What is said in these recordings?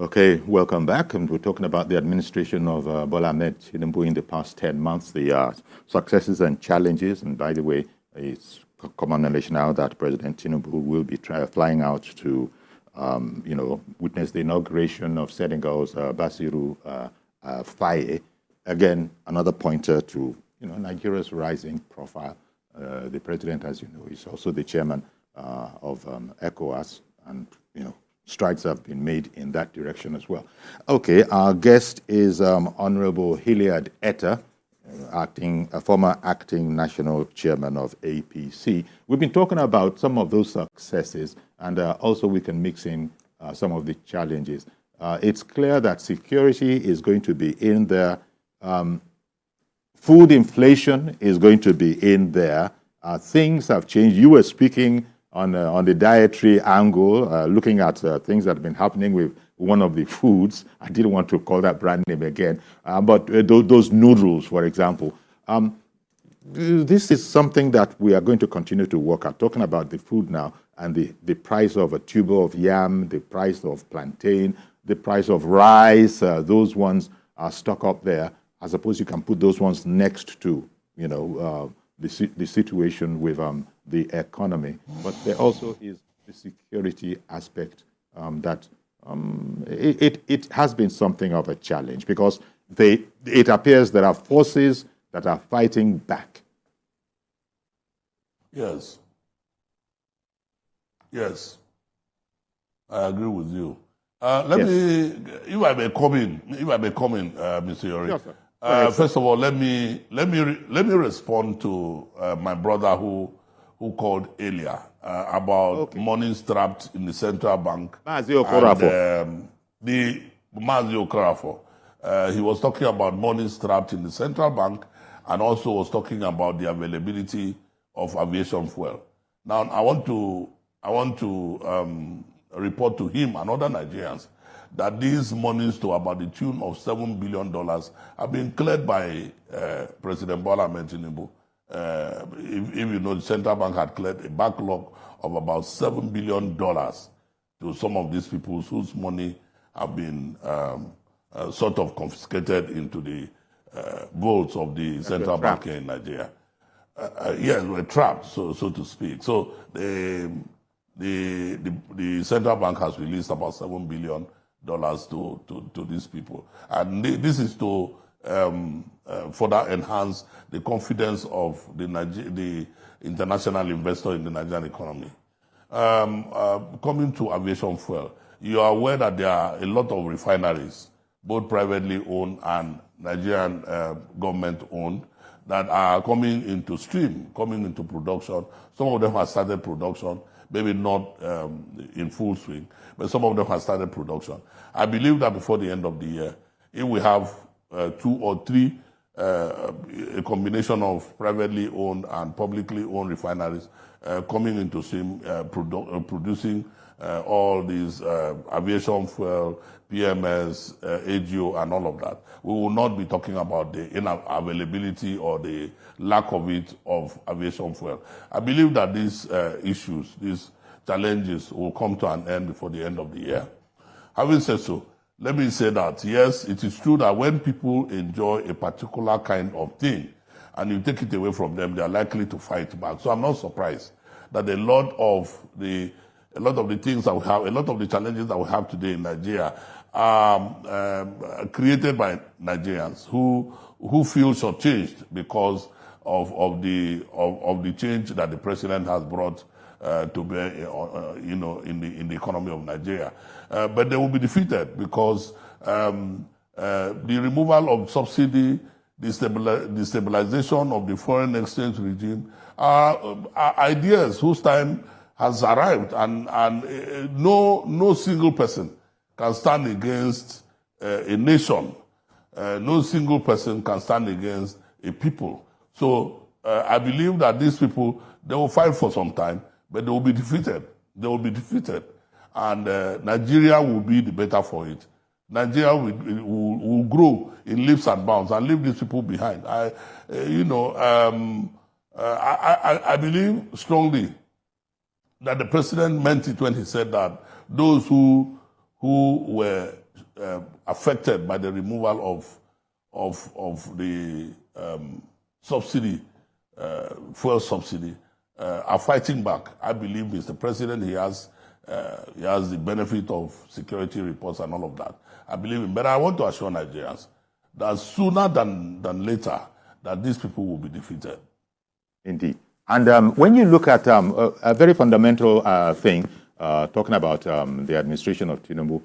Okay, welcome back. And we're talking about the administration of Bola Ahmed Tinubu in the past 10 months, the successes and challenges. And by the way, it's common knowledge now that President Tinubu will be flying out to, witness the inauguration of Senegal's Bassirou Faye. Again, another pointer to, Nigeria's rising profile. The president, as you know, is also the chairman of ECOWAS, and, strides have been made in that direction as well. Okay, our guest is Honorable Hilliard Etta, former acting national chairman of APC. We've been talking about some of those successes, and also we can mix in some of the challenges. It's clear that security is going to be in there. Food inflation is going to be in there. Things have changed. You were speaking on the dietary angle, looking at things that have been happening with one of the foods. I didn't want to call that brand name again, but those noodles, for example. This is something that we are going to continue to work at, talking about the food now and the price of a tuber of yam, the price of plantain, the price of rice. Those ones are stuck up there. I suppose you can put those ones next to, the situation with the economy, but there also is the security aspect that it has been something of a challenge, because it appears there are forces that are fighting back. Yes, I agree with you. If I may come in, Mr. Yori. Sure, sir. First of all, let me respond to my brother who called earlier about monies trapped in the central bank. Mazi Okorafo. And the Mazi Okorafo. He was talking about monies trapped in the central bank, and also was talking about the availability of aviation fuel. Now, I want to report to him and other Nigerians that these monies, to about the tune of $7 billion, have been cleared by President Bola Ahmed Tinubu. If you know, the central bank had cleared a backlog of about $7 billion to some of these people whose money have been sort of confiscated into the vaults of the central bank in Nigeria. Yes, we're trapped, so to speak. So the central bank has released about $7 billion to these people, and this is to further enhance the confidence of the international investor in the Nigerian economy. Coming to aviation fuel, you are aware that there are a lot of refineries, both privately owned and Nigerian government owned, that are coming into production. Some of them have started production, maybe not in full swing, but some of them have started production. I believe that before the end of the year, if we have 2 or 3, a combination of privately owned and publicly owned refineries coming into swing, producing all these aviation fuel, PMS, AGO, and all of that, we will not be talking about the unavailability or the lack of it of aviation fuel. I believe that these issues, these challenges, will come to an end before the end of the year. Having said so, let me say that, yes, it is true that when people enjoy a particular kind of thing and you take it away from them, they are likely to fight back. So I'm not surprised that a lot of the things that we have, a lot of the challenges that we have today in Nigeria are created by Nigerians who feel shortchanged because of the change that the president has brought to bear, in the economy of Nigeria. But they will be defeated because the removal of subsidy, the stabilization of the foreign exchange regime are ideas whose time has arrived, and no single person can stand against a nation. No single person can stand against a people. So I believe that these people, they will fight for some time, but they will be defeated. They will be defeated. And Nigeria will be the better for it. Nigeria will grow in leaps and bounds and leave these people behind. I believe strongly that the president meant it when he said that those who were affected by the removal of the subsidy, fuel subsidy, are fighting back. I believe Mr. President, he has the benefit of security reports and all of that. I believe him. But I want to assure Nigerians that sooner than later, that these people will be defeated. Indeed. And when you look at a very fundamental thing, talking about the administration of Tinubu,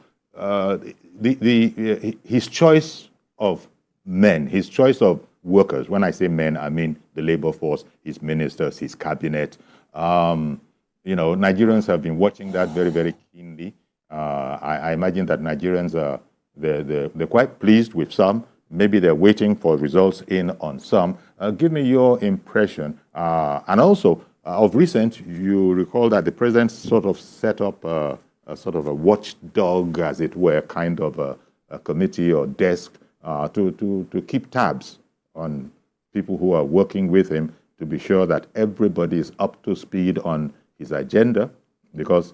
his choice of men, his choice of workers, when I say men, I mean the labor force, his ministers, his cabinet. Nigerians have been watching that very, very keenly. I imagine that Nigerians are they're quite pleased with some. Maybe they're waiting for results in on some. Give me your impression. And also, of recent, you recall that the president sort of set up a sort of a watchdog, as it were, kind of a committee or desk to keep tabs on people who are working with him to be sure that everybody is up to speed on his agenda, because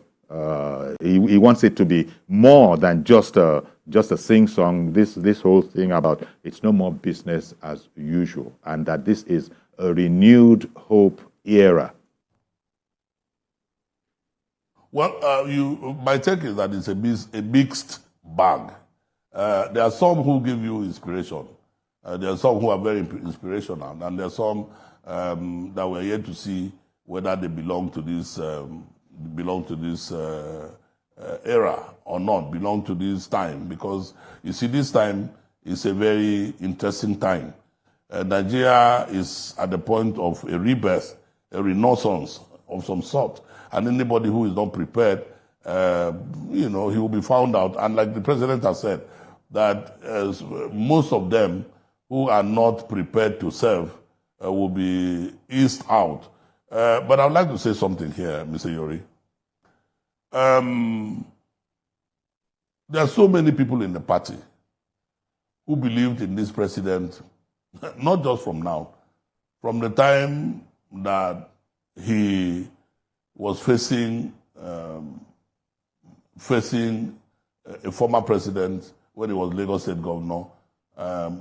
he wants it to be more than just a sing-song, this whole thing about it's no more business as usual, and that this is a renewed hope era. Well, my take is that it's a mixed bag. There are some who give you inspiration. There are some who are very inspirational, and there are some that we're yet to see whether they belong to this era or not, belong to this time. Because you see, this time is a very interesting time. Nigeria is at the point of a rebirth, a renaissance of some sort, and anybody who is not prepared, he will be found out. And like the president has said, that most of them who are not prepared to serve will be eased out. But I'd like to say something here, Mr. Yori. There are so many people in the party who believed in this president, not just from now, from the time that he was facing a former president when he was Lagos State Governor,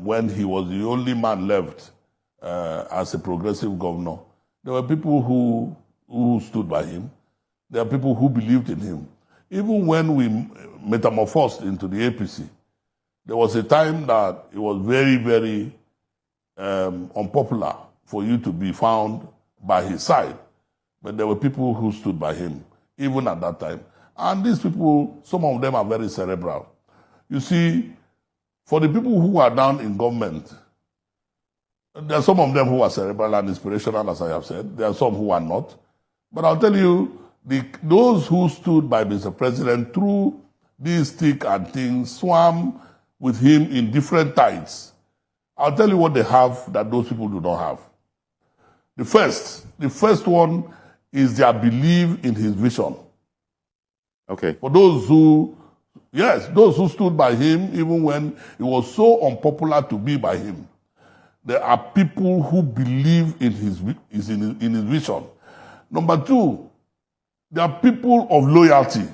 when he was the only man left as a progressive governor. There were people who stood by him. There are people who believed in him. Even when we metamorphosed into the APC, there was a time that it was very, very unpopular for you to be found by his side. But there were people who stood by him, even at that time. And these people, some of them are very cerebral. You see, for the people who are down in government, there are some of them who are cerebral and inspirational, as I have said. There are some who are not. But I'll tell you, those who stood by Mr. President through these thick and thin, swam with him in different tides. I'll tell you what they have that those people do not have. The first one is their belief in his vision. Okay. For those who stood by him, even when it was so unpopular to be by him, there are people who believe in his vision. Number two, there are people of loyalty,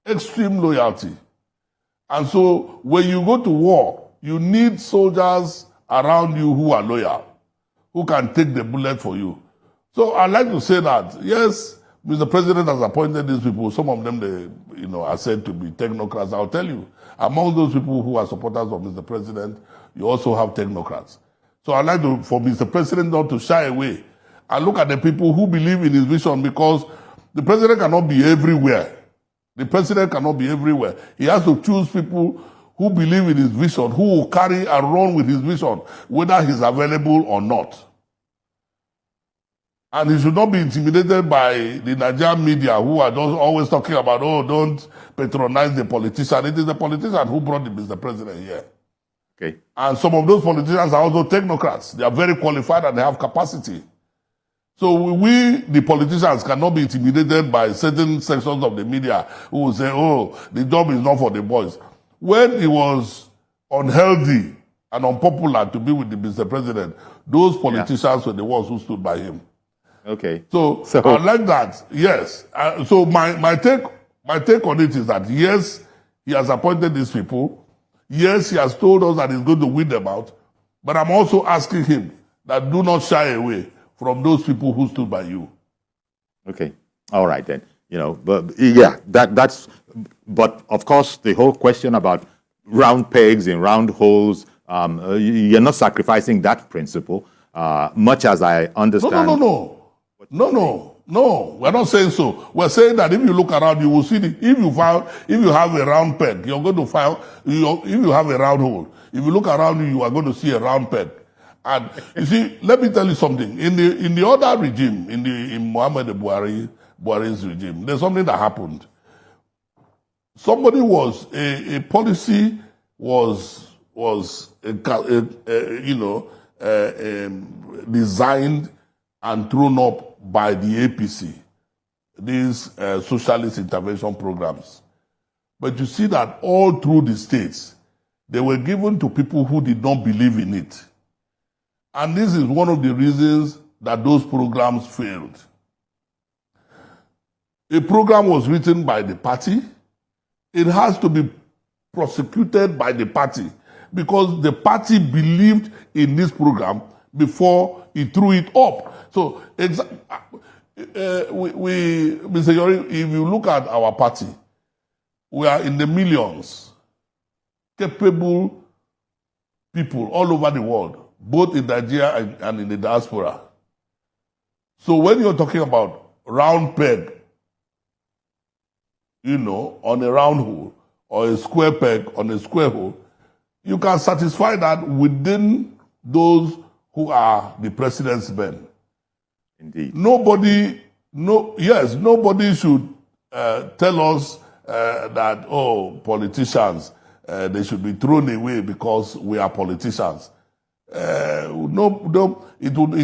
extreme loyalty. And so when you go to war, you need soldiers around you who are loyal, who can take the bullet for you. So I'd like to say that, yes, Mr. President has appointed these people. Some of them, they are said to be technocrats. I'll tell you, among those people who are supporters of Mr. President, you also have technocrats. So I'd like for Mr. President not to shy away and look at the people who believe in his vision, because the president cannot be everywhere. The president cannot be everywhere. He has to choose people who believe in his vision, who will carry and run with his vision, whether he's available or not. And he should not be intimidated by the Nigerian media, who are just always talking about, don't patronize the politician. It is the politician who brought Mr. President here. Okay. And some of those politicians are also technocrats. They are very qualified and they have capacity. So we, the politicians, cannot be intimidated by certain sections of the media who will say, the job is not for the boys. When it was unhealthy and unpopular to be with the Mr. President, those politicians were the ones who stood by him. Okay. So I like that. Yes. So my take on it is that, yes, he has appointed these people. Yes, he has told us that he's going to weed them out, but I'm also asking him that do not shy away from those people who stood by you. Okay. All right then. But yeah, that's. But of course, the whole question about round pegs in round holes, you're not sacrificing that principle, much as I understand. No, we're not saying so. We're saying that if you look around, you will see if you have a round peg, you're going to find, if you have a round hole, if you look around you are going to see a round peg. And you see, let me tell you something. In the other regime, in Muhammad Buhari's regime, there's something that happened. Somebody a policy was designed and thrown up by the APC, these socialist intervention programs. But you see that all through the states, they were given to people who did not believe in it. And this is one of the reasons that those programs failed. A program was written by the party. It has to be prosecuted by the party because the party believed in this program before it threw it up. So, Mr. Yori, if you look at our party, we are in the millions, capable people all over the world, both in Nigeria and in the diaspora. So when you're talking about round peg, on a round hole, or a square peg on a square hole, you can satisfy that within those who are the president's men. Indeed. Nobody should tell us that, politicians, they should be thrown away because we are politicians. It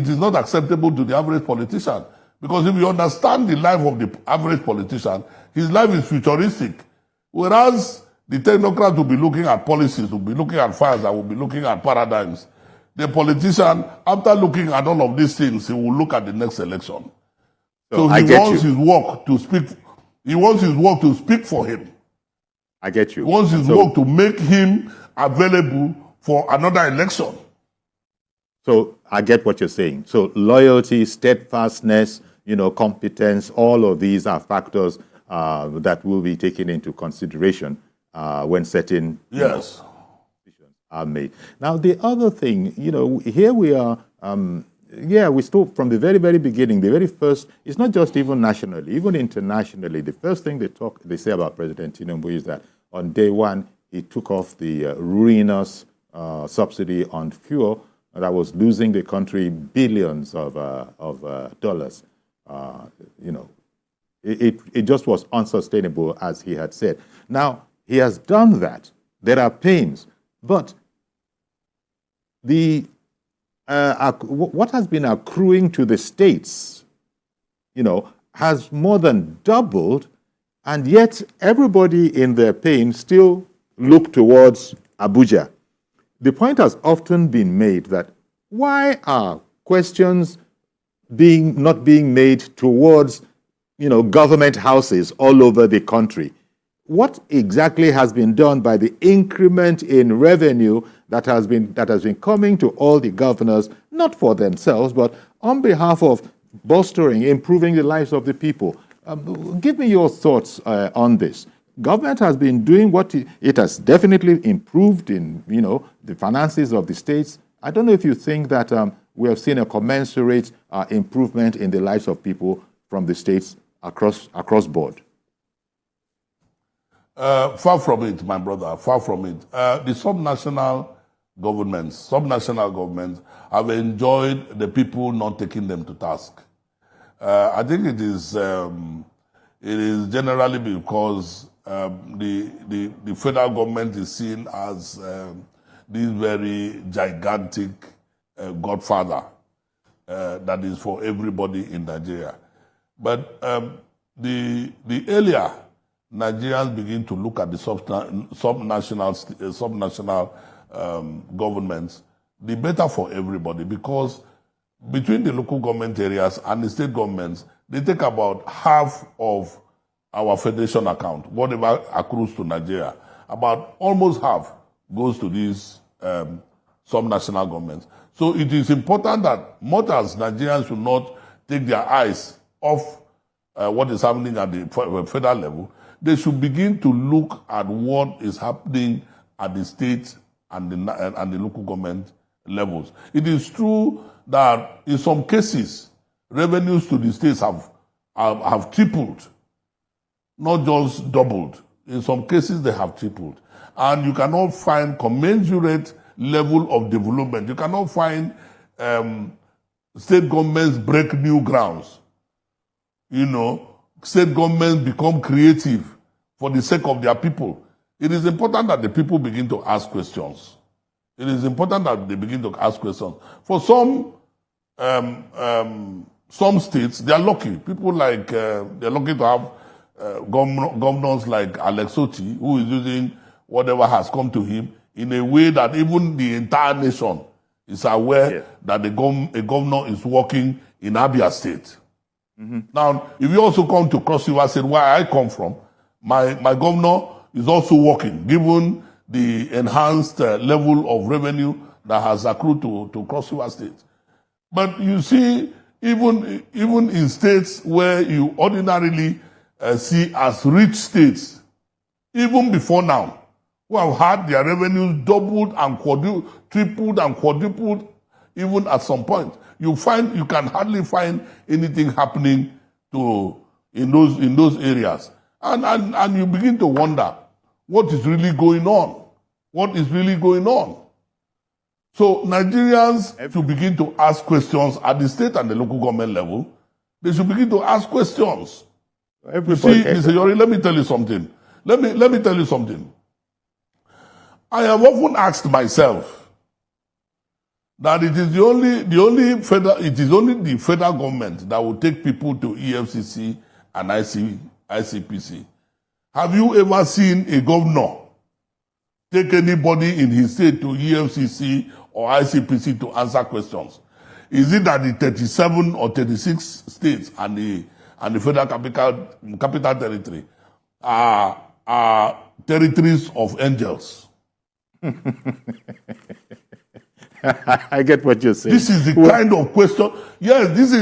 is not acceptable to the average politician. Because if you understand the life of the average politician, his life is futuristic. Whereas the technocrat will be looking at policies, will be looking at fires, and will be looking at paradigms. The politician, after looking at all of these things, he will look at the next election. So he wants his work to speak. He wants his work to speak for him. I get you. He wants his work to make him available for another election. So I get what you're saying. So loyalty, steadfastness, competence, all of these are factors that will be taken into consideration when setting decisions are made. Now, the other thing, here we are, we still, from the very, very beginning, the very first, it's not just even nationally, even internationally, the first thing they say about President Tinubu is that on day one, he took off the ruinous subsidy on fuel that was losing the country billions of dollars. It just was unsustainable, as he had said. Now, he has done that. There are pains, but what has been accruing to the states, has more than doubled, and yet everybody in their pain still look towards Abuja. The point has often been made that why are questions not being made towards, government houses all over the country? What exactly has been done by the increment in revenue that has been coming to all the governors, not for themselves, but on behalf of bolstering, improving the lives of the people? Give me your thoughts on this. Government has been doing what it has definitely improved in, the finances of the states. I don't know if you think that we have seen a commensurate improvement in the lives of people from the states across board. Far from it, my brother, far from it. The subnational governments have enjoyed the people not taking them to task. I think it is generally because the federal government is seen as this very gigantic godfather that is for everybody in Nigeria. But the earlier Nigerians begin to look at the subnational governments, the better for everybody, because between the local government areas and the state governments, they take about half of our federation account, whatever accrues to Nigeria. About almost half goes to these sub-national governments. So it is important that much as Nigerians should not take their eyes off what is happening at the federal level, they should begin to look at what is happening at the state and the local government levels. It is true that in some cases, revenues to the states have tripled, not just doubled. In some cases, they have tripled. And you cannot find commensurate level of development. You cannot find state governments break new grounds. You know, state governments become creative for the sake of their people. It is important that the people begin to ask questions. It is important that they begin to ask questions. For some states, they are lucky. People like, they're lucky to have governors like Alex Oti, who is using whatever has come to him in a way that even the entire nation is aware that a governor is working in Abia State. Now, if you also come to Cross River State, where I come from, my governor is also working, given the enhanced level of revenue that has accrued to Cross River State. But you see, even in states where you ordinarily see as rich states, even before now, who have had their revenues doubled and tripled and quadrupled, even at some point, you can hardly find anything happening in those areas, and you begin to wonder what is really going on. What is really going on? So Nigerians should begin to ask questions at the state and the local government level. They should begin to ask questions. See, Mr. Yori, let me tell you something. Let me tell you something. I have often asked myself that it is only the federal government that will take people to EFCC and ICPC. Have you ever seen a governor take anybody in his state to EFCC or ICPC to answer questions? Is it that the 37 or 36 states and the federal capital territory are territories of angels? I get what you're saying. This is the kind of question. Yes, this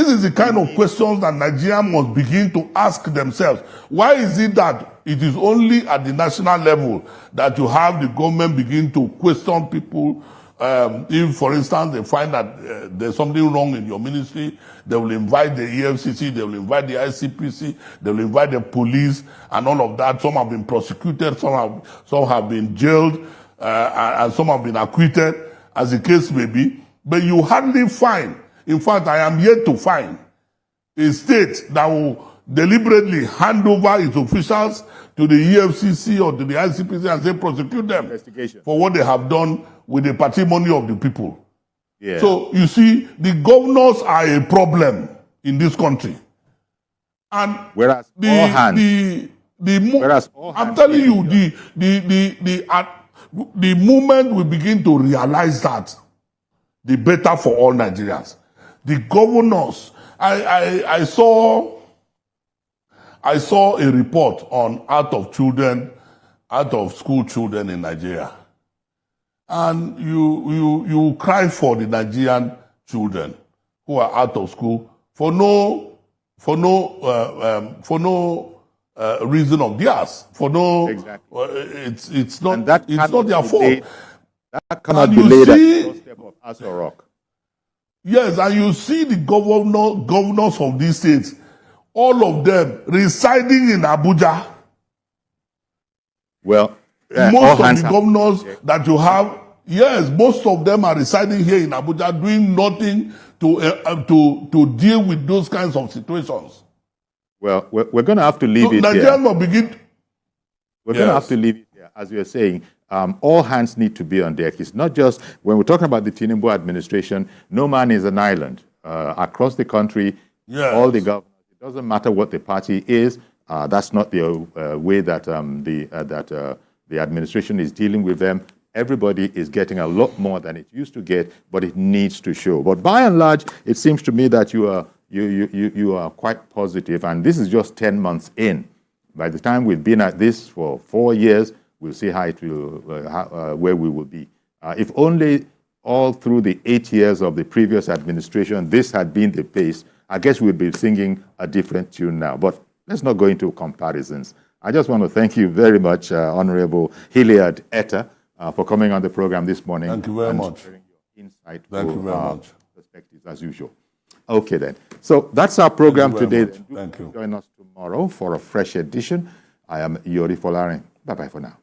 is the kind of questions that Nigeria must begin to ask themselves. Why is it that it is only at the national level that you have the government begin to question people? If, for instance, they find that there's something wrong in your ministry, they will invite the EFCC, they will invite the ICPC, they will invite the police, and all of that. Some have been prosecuted, some have been jailed, and some have been acquitted, as the case may be. But you hardly find, in fact, I am yet to find a state that will deliberately hand over its officials to the EFCC or to the ICPC and say prosecute them for what they have done with the patrimony of the people. Yeah. So you see, the governors are a problem in this country. And whereas I'm telling you, the moment we begin to realize that, the better for all Nigerians. The governors, I saw a report on out of school children in Nigeria. And you cry for the Nigerian children who are out of school for no reason of theirs. It's not their fault. That cannot be laid at the doorstep of Aso Rock. Yes, and you see the governors of these states, all of them residing in Abuja. Well, most of the governors that you have, yes, most of them are residing here in Abuja, doing nothing to deal with those kinds of situations. Well, we're going to have to leave it Nigerians here. will begin. We're going to have to leave it here, as you're saying. All hands need to be on deck. It's not just when we're talking about the Tinubu administration. No man is an island. Across the country, all the governors. It doesn't matter what the party is. That's not the way that the administration is dealing with them. Everybody is getting a lot more than it used to get, but it needs to show. But by and large, it seems to me that you are quite positive, and this is just 10 months in. By the time we've been at this for 4 years, We'll see how it will, where we will be. If only all through the 8 years of the previous administration, this had been the pace, I guess we'd be singing a different tune now. But let's not go into comparisons. I just want to thank you very much, Honorable Hilliard Etta, for coming on the program this morning. Thank you very much. Sharing your insight. Thank you very much. Perspectives as usual. Okay then. So that's our program today. Thank you. Join us tomorrow for a fresh edition. I am Yori Folarin. Bye-bye for now.